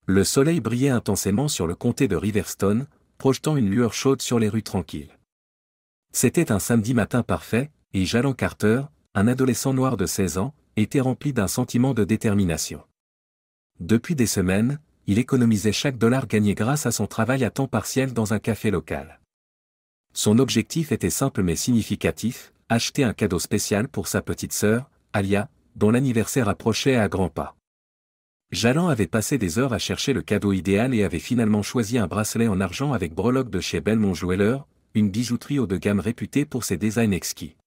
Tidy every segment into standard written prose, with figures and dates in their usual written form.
Le soleil brillait intensément sur le comté de Riverstone, projetant une lueur chaude sur les rues tranquilles. C'était un samedi matin parfait, et Jalon Carter, un adolescent noir de 16 ans, était rempli d'un sentiment de détermination. Depuis des semaines, il économisait chaque dollar gagné grâce à son travail à temps partiel dans un café local. Son objectif était simple mais significatif, acheter un cadeau spécial pour sa petite sœur, Alia, dont l'anniversaire approchait à grands pas. Jalon avait passé des heures à chercher le cadeau idéal et avait finalement choisi un bracelet en argent avec breloque de chez Belmont Jeweler, une bijouterie haut de gamme réputée pour ses designs exquis.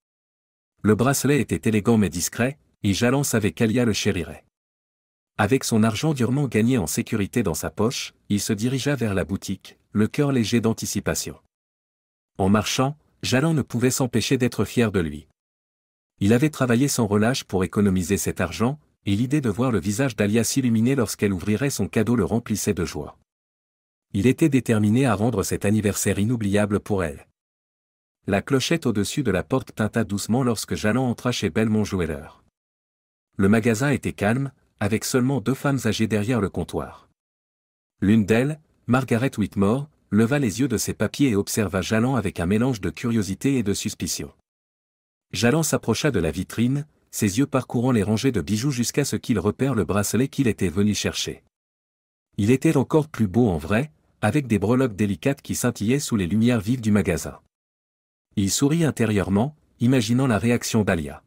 Le bracelet était élégant mais discret, et Jalon savait qu'Alia le chérirait. Avec son argent durement gagné en sécurité dans sa poche, il se dirigea vers la boutique, le cœur léger d'anticipation. En marchant, Jalon ne pouvait s'empêcher d'être fier de lui. Il avait travaillé sans relâche pour économiser cet argent, et l'idée de voir le visage d'Alia s'illuminer lorsqu'elle ouvrirait son cadeau le remplissait de joie. Il était déterminé à rendre cet anniversaire inoubliable pour elle. La clochette au-dessus de la porte tinta doucement lorsque Jalon entra chez Belmont Jeweler. Le magasin était calme, avec seulement 2 femmes âgées derrière le comptoir. L'une d'elles, Margaret Whitmore, leva les yeux de ses papiers et observa Jalon avec un mélange de curiosité et de suspicion. Jalon s'approcha de la vitrine, ses yeux parcourant les rangées de bijoux jusqu'à ce qu'il repère le bracelet qu'il était venu chercher. Il était encore plus beau en vrai, avec des breloques délicates qui scintillaient sous les lumières vives du magasin. Il sourit intérieurement, imaginant la réaction d'Alia.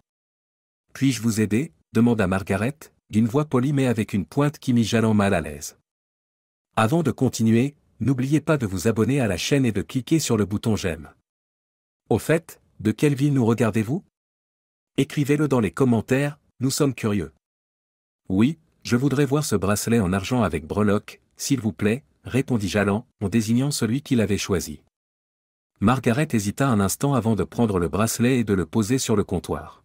« Puis-je vous aider ?» demanda Margaret, d'une voix polie mais avec une pointe qui mit Jalon mal à l'aise. Avant de continuer, n'oubliez pas de vous abonner à la chaîne et de cliquer sur le bouton j'aime. Au fait, de quelle ville nous regardez-vous? Écrivez-le dans les commentaires, nous sommes curieux. Oui, je voudrais voir ce bracelet en argent avec breloque, s'il vous plaît, répondit Jalon, en désignant celui qu'il avait choisi. Margaret hésita un instant avant de prendre le bracelet et de le poser sur le comptoir.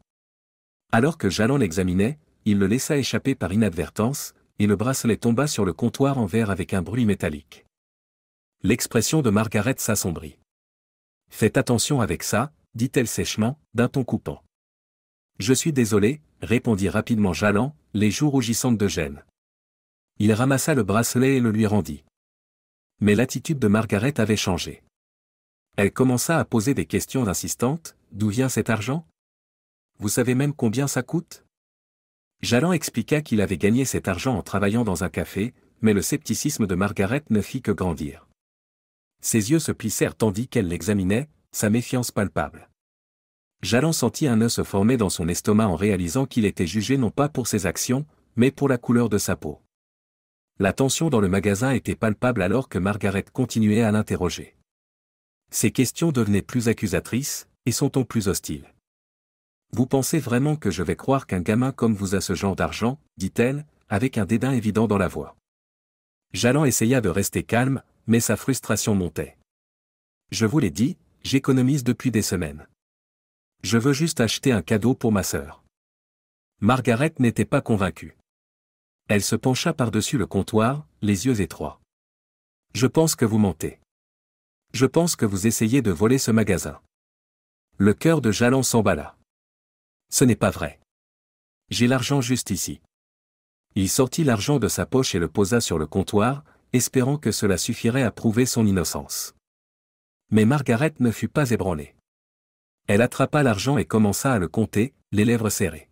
Alors que Jalon l'examinait, il le laissa échapper par inadvertance, et le bracelet tomba sur le comptoir en verre avec un bruit métallique. L'expression de Margaret s'assombrit. « Faites attention avec ça, dit-elle sèchement, d'un ton coupant. « Je suis désolé, répondit rapidement Jalon, les joues rougissantes de gêne. Il ramassa le bracelet et le lui rendit. Mais l'attitude de Margaret avait changé. Elle commença à poser des questions insistantes. D'où vient cet argent? Vous savez même combien ça coûte? Jalon expliqua qu'il avait gagné cet argent en travaillant dans un café, mais le scepticisme de Margaret ne fit que grandir. Ses yeux se plissèrent tandis qu'elle l'examinait, sa méfiance palpable. Jalon sentit un nœud se former dans son estomac en réalisant qu'il était jugé non pas pour ses actions, mais pour la couleur de sa peau. La tension dans le magasin était palpable alors que Margaret continuait à l'interroger. Ses questions devenaient plus accusatrices, et son ton plus hostile. « Vous pensez vraiment que je vais croire qu'un gamin comme vous a ce genre d'argent ?» dit-elle, avec un dédain évident dans la voix. Jalon essaya de rester calme, mais sa frustration montait. « Je vous l'ai dit, j'économise depuis des semaines. Je veux juste acheter un cadeau pour ma sœur. » Margaret n'était pas convaincue. Elle se pencha par-dessus le comptoir, les yeux étroits. « Je pense que vous mentez. Je pense que vous essayez de voler ce magasin. » Le cœur de Jalon s'emballa. « Ce n'est pas vrai. J'ai l'argent juste ici. » Il sortit l'argent de sa poche et le posa sur le comptoir, espérant que cela suffirait à prouver son innocence. Mais Margaret ne fut pas ébranlée. Elle attrapa l'argent et commença à le compter, les lèvres serrées.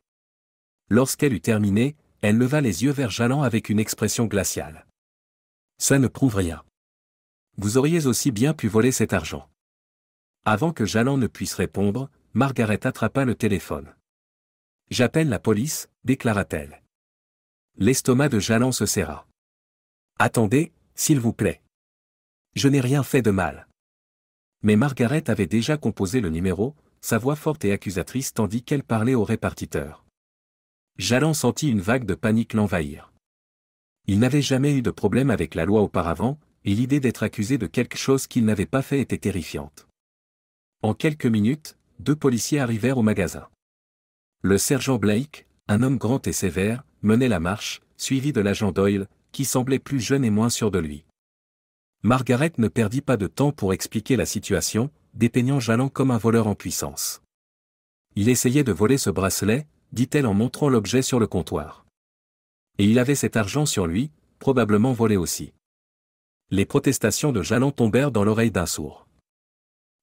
Lorsqu'elle eut terminé, elle leva les yeux vers Jalon avec une expression glaciale. « Ça ne prouve rien. Vous auriez aussi bien pu voler cet argent. » Avant que Jalon ne puisse répondre, Margaret attrapa le téléphone. « J'appelle la police, déclara-t-elle. L'estomac de Jalon se serra. « Attendez, s'il vous plaît. Je n'ai rien fait de mal. » Mais Margaret avait déjà composé le numéro, sa voix forte et accusatrice tandis qu'elle parlait au répartiteur. Jalon sentit une vague de panique l'envahir. Il n'avait jamais eu de problème avec la loi auparavant, et l'idée d'être accusé de quelque chose qu'il n'avait pas fait était terrifiante. En quelques minutes, 2 policiers arrivèrent au magasin. Le sergent Blake, un homme grand et sévère, menait la marche, suivi de l'agent Doyle, qui semblait plus jeune et moins sûr de lui. Margaret ne perdit pas de temps pour expliquer la situation, dépeignant Jalon comme un voleur en puissance. Il essayait de voler ce bracelet, dit-elle en montrant l'objet sur le comptoir. Et il avait cet argent sur lui, probablement volé aussi. Les protestations de Jalon tombèrent dans l'oreille d'un sourd.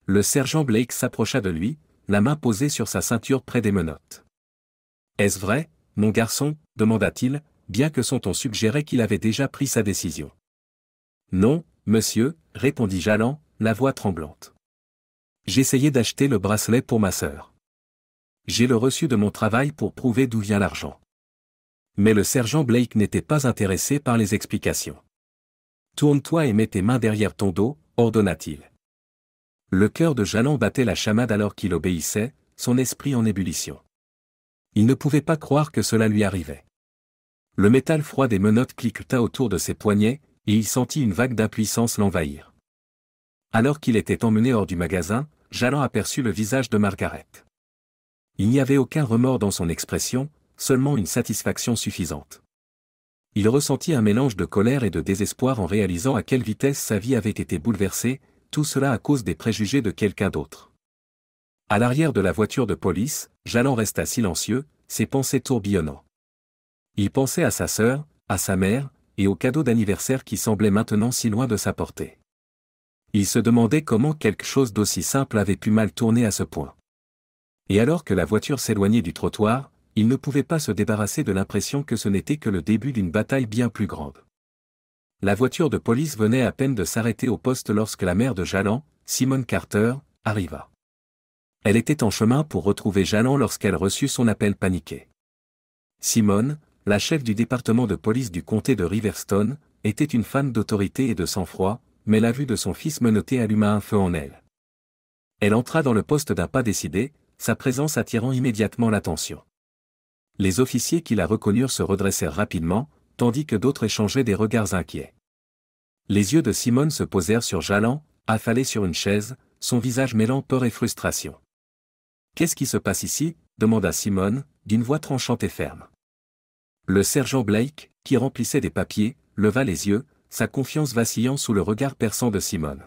Le sergent Blake s'approcha de lui, la main posée sur sa ceinture près des menottes. « Est-ce vrai, mon garçon ?» demanda-t-il, bien que son ton suggérait qu'il avait déjà pris sa décision. « Non, monsieur, » répondit Jalon, la voix tremblante. « J'essayais d'acheter le bracelet pour ma sœur. J'ai le reçu de mon travail pour prouver d'où vient l'argent. » Mais le sergent Blake n'était pas intéressé par les explications. « Tourne-toi et mets tes mains derrière ton dos, » ordonna-t-il. Le cœur de Jalon battait la chamade alors qu'il obéissait, son esprit en ébullition. Il ne pouvait pas croire que cela lui arrivait. Le métal froid des menottes cliqueta autour de ses poignets, et il sentit une vague d'impuissance l'envahir. Alors qu'il était emmené hors du magasin, Jalon aperçut le visage de Margaret. Il n'y avait aucun remords dans son expression, seulement une satisfaction suffisante. Il ressentit un mélange de colère et de désespoir en réalisant à quelle vitesse sa vie avait été bouleversée, tout cela à cause des préjugés de quelqu'un d'autre. À l'arrière de la voiture de police, Jalon resta silencieux, ses pensées tourbillonnant. Il pensait à sa sœur, à sa mère, et au cadeau d'anniversaire qui semblait maintenant si loin de sa portée. Il se demandait comment quelque chose d'aussi simple avait pu mal tourner à ce point. Et alors que la voiture s'éloignait du trottoir, il ne pouvait pas se débarrasser de l'impression que ce n'était que le début d'une bataille bien plus grande. La voiture de police venait à peine de s'arrêter au poste lorsque la mère de Jalon, Simone Carter, arriva. Elle était en chemin pour retrouver Jalon lorsqu'elle reçut son appel paniqué. Simone, la chef du département de police du comté de Riverstone, était une femme d'autorité et de sang-froid, mais la vue de son fils menotté alluma un feu en elle. Elle entra dans le poste d'un pas décidé, sa présence attirant immédiatement l'attention. Les officiers qui la reconnurent se redressèrent rapidement, tandis que d'autres échangeaient des regards inquiets. Les yeux de Simone se posèrent sur Jalon, affalé sur une chaise, son visage mêlant peur et frustration. « Qu'est-ce qui se passe ici ?» demanda Simone, d'une voix tranchante et ferme. Le sergent Blake, qui remplissait des papiers, leva les yeux, sa confiance vacillant sous le regard perçant de Simone.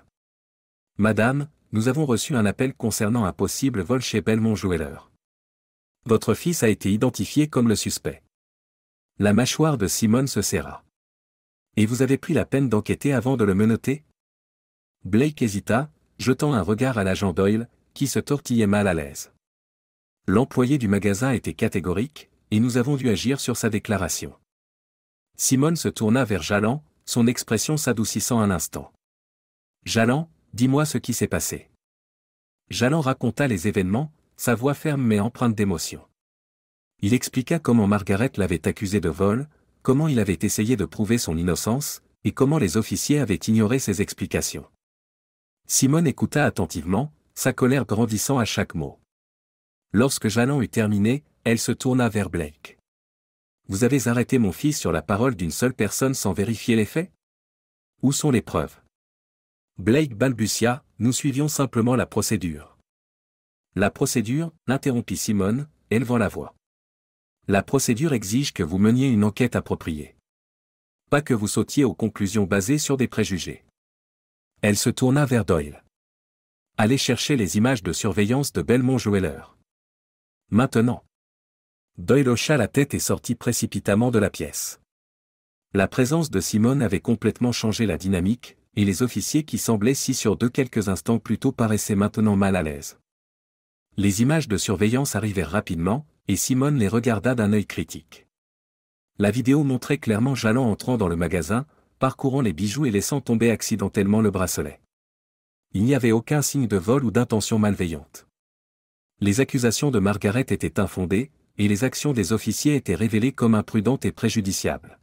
« Madame, nous avons reçu un appel concernant un possible vol chez Belmont Jeweler. Votre fils a été identifié comme le suspect. » La mâchoire de Simone se serra. « Et vous avez pris la peine d'enquêter avant de le menotter ?» Blake hésita, jetant un regard à l'agent Doyle, qui se tortillait mal à l'aise. L'employé du magasin était catégorique, et nous avons dû agir sur sa déclaration. Simone se tourna vers Jalon, son expression s'adoucissant un instant. « Jalon, dis-moi ce qui s'est passé. » Jalon raconta les événements, sa voix ferme mais empreinte d'émotion. Il expliqua comment Margaret l'avait accusé de vol, comment il avait essayé de prouver son innocence, et comment les officiers avaient ignoré ses explications. Simone écouta attentivement, sa colère grandissant à chaque mot. Lorsque Jalon eut terminé, elle se tourna vers Blake. « Vous avez arrêté mon fils sur la parole d'une seule personne sans vérifier les faits ? Où sont les preuves ?» Blake balbutia, « Nous suivions simplement la procédure. » « La procédure ?» interrompit Simone, élevant la voix. « La procédure exige que vous meniez une enquête appropriée. Pas que vous sautiez aux conclusions basées sur des préjugés. » Elle se tourna vers Doyle. « Allez chercher les images de surveillance de Belmont Jeweler. Maintenant. » Doyle hocha la tête et sortit précipitamment de la pièce. La présence de Simone avait complètement changé la dynamique, et les officiers qui semblaient si sûrs d'eux quelques instants plus tôt paraissaient maintenant mal à l'aise. Les images de surveillance arrivèrent rapidement, et Simone les regarda d'un œil critique. La vidéo montrait clairement Jalon entrant dans le magasin, parcourant les bijoux et laissant tomber accidentellement le bracelet. Il n'y avait aucun signe de vol ou d'intention malveillante. Les accusations de Margaret étaient infondées, et les actions des officiers étaient révélées comme imprudentes et préjudiciables.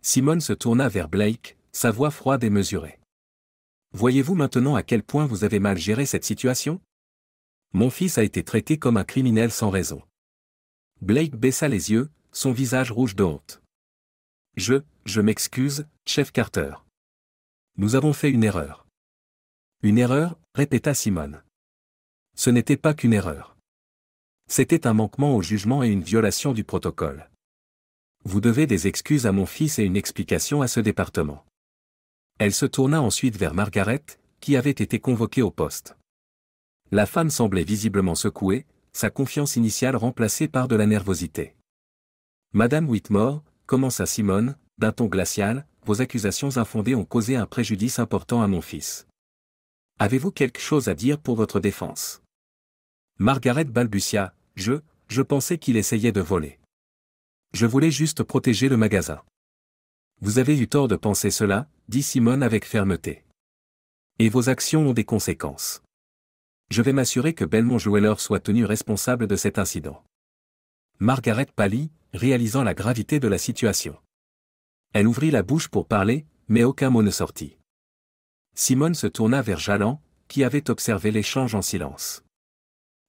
Simone se tourna vers Blake, sa voix froide et mesurée. « Voyez-vous maintenant à quel point vous avez mal géré cette situation ? Mon fils a été traité comme un criminel sans raison. » Blake baissa les yeux, son visage rouge de honte. « Je m'excuse, chef Carter. Nous avons fait une erreur. » « Une erreur ?» répéta Simone. « Ce n'était pas qu'une erreur. C'était un manquement au jugement et une violation du protocole. Vous devez des excuses à mon fils et une explication à ce département. » Elle se tourna ensuite vers Margaret, qui avait été convoquée au poste. La femme semblait visiblement secouée, sa confiance initiale remplacée par de la nervosité. « Madame Whitmore, commença Simone, d'un ton glacial, vos accusations infondées ont causé un préjudice important à mon fils. Avez-vous quelque chose à dire pour votre défense? Margaret balbutia, je pensais qu'il essayait de voler. Je voulais juste protéger le magasin. Vous avez eu tort de penser cela, dit Simone avec fermeté. Et vos actions ont des conséquences. Je vais m'assurer que Belmont Jewelers soit tenu responsable de cet incident. Margaret pâlit, réalisant la gravité de la situation. Elle ouvrit la bouche pour parler, mais aucun mot ne sortit. Simone se tourna vers Jalland, qui avait observé l'échange en silence.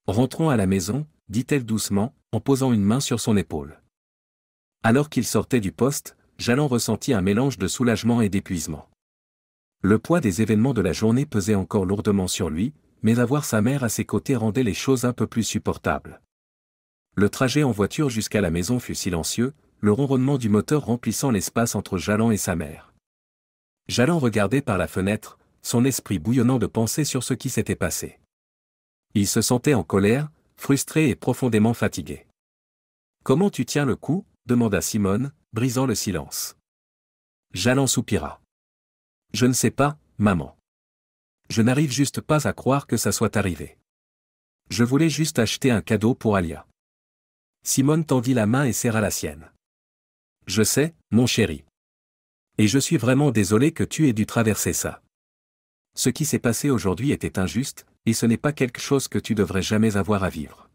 Rentrons à la maison, dit-elle doucement, en posant une main sur son épaule. Alors qu'il sortait du poste, Jalland ressentit un mélange de soulagement et d'épuisement. Le poids des événements de la journée pesait encore lourdement sur lui, mais avoir sa mère à ses côtés rendait les choses un peu plus supportables. Le trajet en voiture jusqu'à la maison fut silencieux, le ronronnement du moteur remplissant l'espace entre Jalland et sa mère. Jalland regardait par la fenêtre, son esprit bouillonnant de pensées sur ce qui s'était passé. Il se sentait en colère, frustré et profondément fatigué. « Comment tu tiens le coup ?» demanda Simone, brisant le silence. Jalland soupira. « Je ne sais pas, maman. Je n'arrive juste pas à croire que ça soit arrivé. Je voulais juste acheter un cadeau pour Alia. » Simone tendit la main et serra la sienne. « Je sais, mon chéri. Et je suis vraiment désolé que tu aies dû traverser ça. Ce qui s'est passé aujourd'hui était injuste, et ce n'est pas quelque chose que tu devrais jamais avoir à vivre. »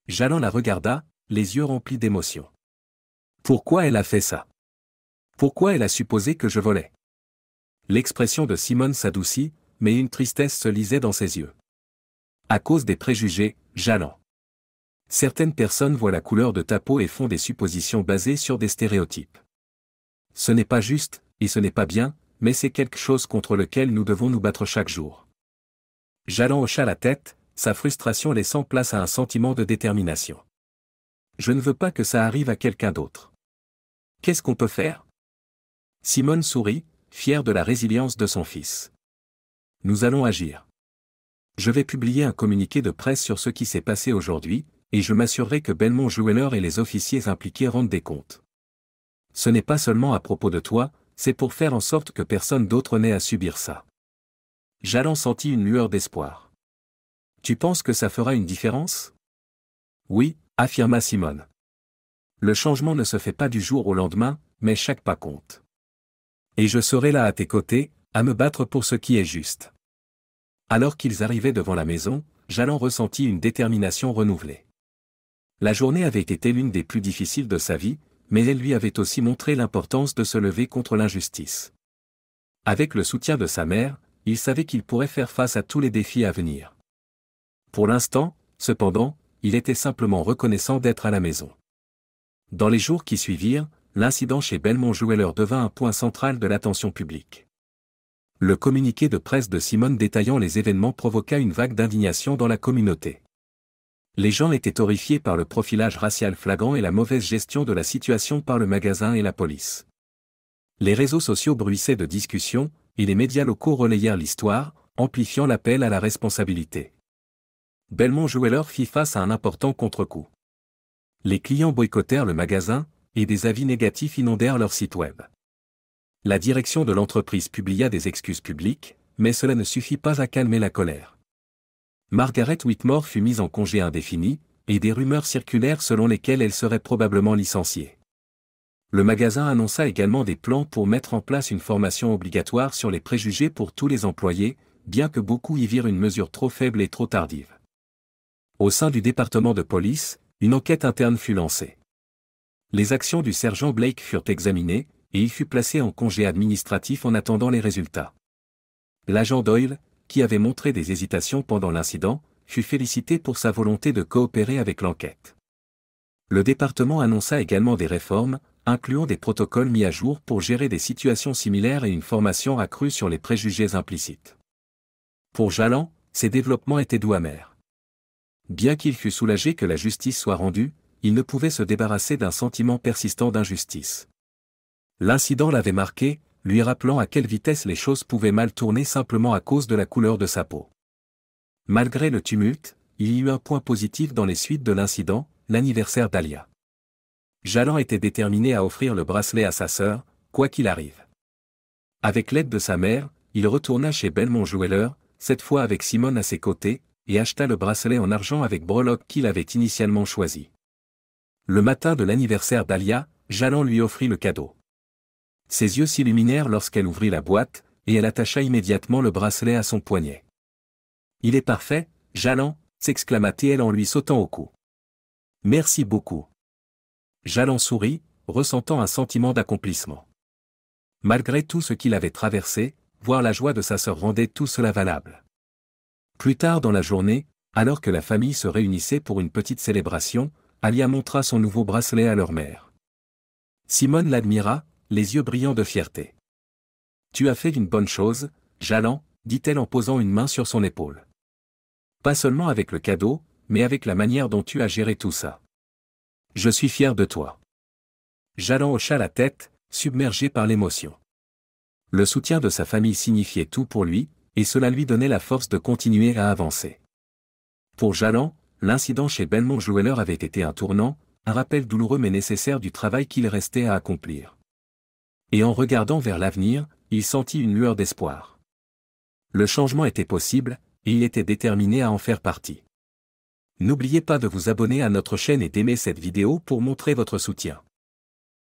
Jalland la regarda, les yeux remplis d'émotion. Pourquoi elle a fait ça? Pourquoi elle a supposé que je volais? L'expression de Simone s'adoucit, mais une tristesse se lisait dans ses yeux. À cause des préjugés, Jalland. Certaines personnes voient la couleur de ta peau et font des suppositions basées sur des stéréotypes. Ce n'est pas juste, et ce n'est pas bien, mais c'est quelque chose contre lequel nous devons nous battre chaque jour. Jalland hocha la tête, sa frustration laissant place à un sentiment de détermination. Je ne veux pas que ça arrive à quelqu'un d'autre. Qu'est-ce qu'on peut faire? Simone sourit, fière de la résilience de son fils. Nous allons agir. Je vais publier un communiqué de presse sur ce qui s'est passé aujourd'hui, et je m'assurerai que Belmont Jewelers et les officiers impliqués rendent des comptes. Ce n'est pas seulement à propos de toi, c'est pour faire en sorte que personne d'autre n'ait à subir ça. Jalland sentit une lueur d'espoir. Tu penses que ça fera une différence? Oui, affirma Simone. Le changement ne se fait pas du jour au lendemain, mais chaque pas compte. Et je serai là à tes côtés, à me battre pour ce qui est juste. Alors qu'ils arrivaient devant la maison, Jalland ressentit une détermination renouvelée. La journée avait été l'une des plus difficiles de sa vie, mais elle lui avait aussi montré l'importance de se lever contre l'injustice. Avec le soutien de sa mère, il savait qu'il pourrait faire face à tous les défis à venir. Pour l'instant, cependant, il était simplement reconnaissant d'être à la maison. Dans les jours qui suivirent, l'incident chez Belmont Jewelers devint un point central de l'attention publique. Le communiqué de presse de Simone détaillant les événements provoqua une vague d'indignation dans la communauté. Les gens étaient horrifiés par le profilage racial flagrant et la mauvaise gestion de la situation par le magasin et la police. Les réseaux sociaux bruissaient de discussions, et les médias locaux relayèrent l'histoire, amplifiant l'appel à la responsabilité. Belmont Jewelers fit face à un important contre-coup. Les clients boycottèrent le magasin, et des avis négatifs inondèrent leur site web. La direction de l'entreprise publia des excuses publiques, mais cela ne suffit pas à calmer la colère. Margaret Whitmore fut mise en congé indéfini, et des rumeurs circulèrent selon lesquelles elle serait probablement licenciée. Le magasin annonça également des plans pour mettre en place une formation obligatoire sur les préjugés pour tous les employés, bien que beaucoup y virent une mesure trop faible et trop tardive. Au sein du département de police, une enquête interne fut lancée. Les actions du sergent Blake furent examinées, et il fut placé en congé administratif en attendant les résultats. L'agent Doyle, qui avait montré des hésitations pendant l'incident, fut félicité pour sa volonté de coopérer avec l'enquête. Le département annonça également des réformes, incluant des protocoles mis à jour pour gérer des situations similaires et une formation accrue sur les préjugés implicites. Pour Jalland, ces développements étaient doux amers. Bien qu'il fût soulagé que la justice soit rendue, il ne pouvait se débarrasser d'un sentiment persistant d'injustice. L'incident l'avait marqué, lui rappelant à quelle vitesse les choses pouvaient mal tourner simplement à cause de la couleur de sa peau. Malgré le tumulte, il y eut un point positif dans les suites de l'incident, l'anniversaire d'Alia. Jalland était déterminé à offrir le bracelet à sa sœur, quoi qu'il arrive. Avec l'aide de sa mère, il retourna chez Belmont Jeweler, cette fois avec Simone à ses côtés, et acheta le bracelet en argent avec breloque qu'il avait initialement choisi. Le matin de l'anniversaire d'Alia, Jalland lui offrit le cadeau. Ses yeux s'illuminèrent lorsqu'elle ouvrit la boîte, et elle attacha immédiatement le bracelet à son poignet. « Il est parfait, Jalland !» s'exclama-t-elle en lui sautant au cou. « Merci beaucoup. » Jalland sourit, ressentant un sentiment d'accomplissement. Malgré tout ce qu'il avait traversé, voir la joie de sa sœur rendait tout cela valable. Plus tard dans la journée, alors que la famille se réunissait pour une petite célébration, Alia montra son nouveau bracelet à leur mère. Simone l'admira, les yeux brillants de fierté. « Tu as fait une bonne chose, Jalland », dit-elle en posant une main sur son épaule. « Pas seulement avec le cadeau, mais avec la manière dont tu as géré tout ça. Je suis fier de toi. » Jalland hocha la tête, submergé par l'émotion. Le soutien de sa famille signifiait tout pour lui, et cela lui donnait la force de continuer à avancer. Pour Jalland, l'incident chez Belmont Jeweler avait été un tournant, un rappel douloureux mais nécessaire du travail qu'il restait à accomplir. Et en regardant vers l'avenir, il sentit une lueur d'espoir. Le changement était possible, et il était déterminé à en faire partie. N'oubliez pas de vous abonner à notre chaîne et d'aimer cette vidéo pour montrer votre soutien.